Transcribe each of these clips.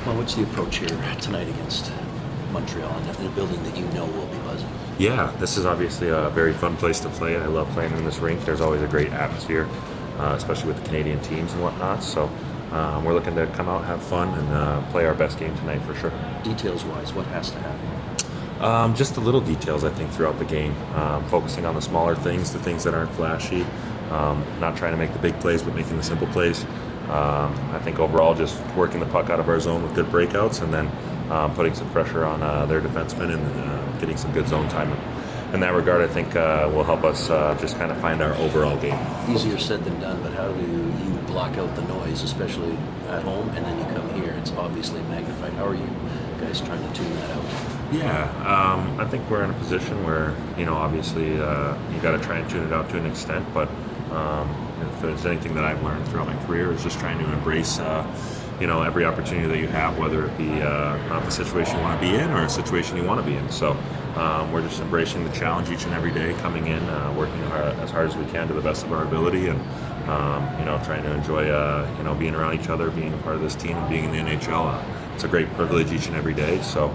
Well, what's the approach here tonight against Montreal in a building that you know will be buzzing? Yeah, this is obviously a very fun place to play. I love playing in this rink. There's always a great atmosphere, especially with the Canadian teams and whatnot. So we're looking to come out, have fun, and play our best game tonight for sure. Details-wise, what has to happen? Just the little details, I think, throughout the game. Focusing on the smaller things, the things that aren't flashy. Not trying to make the big plays, but making the simple plays. I think overall just working the puck out of our zone with good breakouts and then putting some pressure on their defensemen and getting some good zone time. In that regard, I think will help us just kind of find our overall game. Easier said than done, but how do you block out the noise, especially at home, and then you come here? It's obviously magnified. How are you guys trying to tune that out? Yeah, I think we're in a position where, obviously you got to try and tune it out to an extent, but if there's anything that I've learned throughout my career is just trying to embrace, every opportunity that you have, whether it be not the situation you want to be in or a situation you want to be in. So we're just embracing the challenge each and every day, coming in, working as hard as we can to the best of our ability, and trying to enjoy, being around each other, being a part of this team, and being in the NHL. It's a great privilege each and every day. So,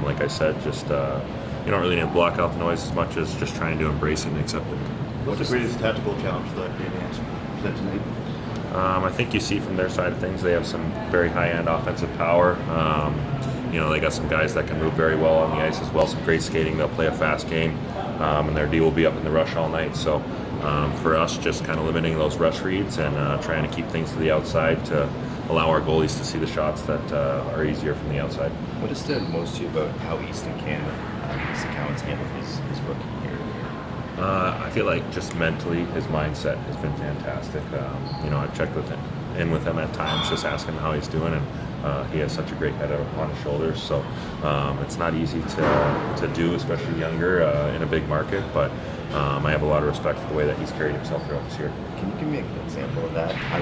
like I said, just you don't really need to block out the noise as much as just trying to embrace it and accept it. What's the greatest tactical challenge the Canadiens present tonight? I think you see from their side of things they have some very high-end offensive power. They got some guys that can move very well on the ice as well, some great skating. They'll play a fast game, and their D will be up in the rush all night. So for us, just kind of limiting those rush reads and trying to keep things to the outside to allow our goalies to see the shots that are easier from the outside. What has stood most to you about how Eastern Canada, Eastern Cowan's handled his rookie year? I feel like just mentally, his mindset has been fantastic. I've checked with him at times, just asking how he's doing, and he has such a great head on his shoulders. So it's not easy to do, especially younger in a big market. But I have a lot of respect for the way that he's carried himself throughout this year. Can you give me an example of that? How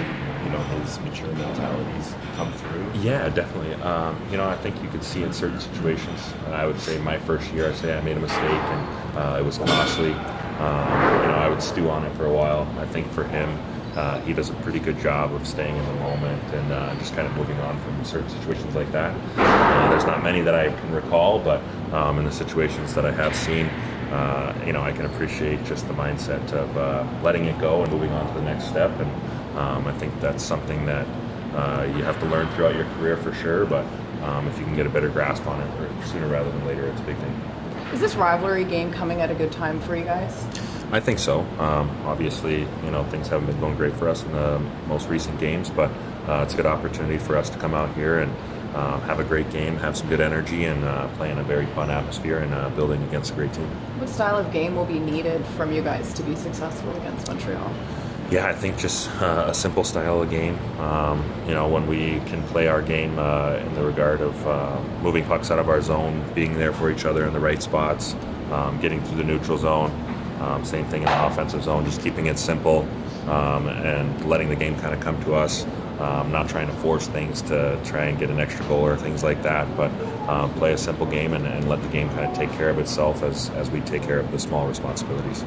his mature mentalities come through? Yeah, definitely. I think you could see in certain situations. I would say my first year, I made a mistake, and it was costly. I would stew on it for a while. I think for him, he does a pretty good job of staying in the moment and just kind of moving on from certain situations like that. There's not many that I can recall, but in the situations that I have seen, I can appreciate just the mindset of letting it go and moving on to the next step. And I think that's something that you have to learn throughout your career for sure, but if you can get a better grasp on it sooner rather than later, it's a big thing. Is this rivalry game coming at a good time for you guys? I think so. Obviously, things haven't been going great for us in the most recent games, but it's a good opportunity for us to come out here and have a great game, have some good energy, and play in a very fun atmosphere and building against a great team. What style of game will be needed from you guys to be successful against Montreal? Yeah, I think just a simple style of game. When we can play our game in the regard of moving pucks out of our zone, being there for each other in the right spots, getting through the neutral zone. Same thing in the offensive zone, just keeping it simple and letting the game kind of come to us. Not trying to force things to try and get an extra goal or things like that, but play a simple game and let the game kind of take care of itself as we take care of the small responsibilities.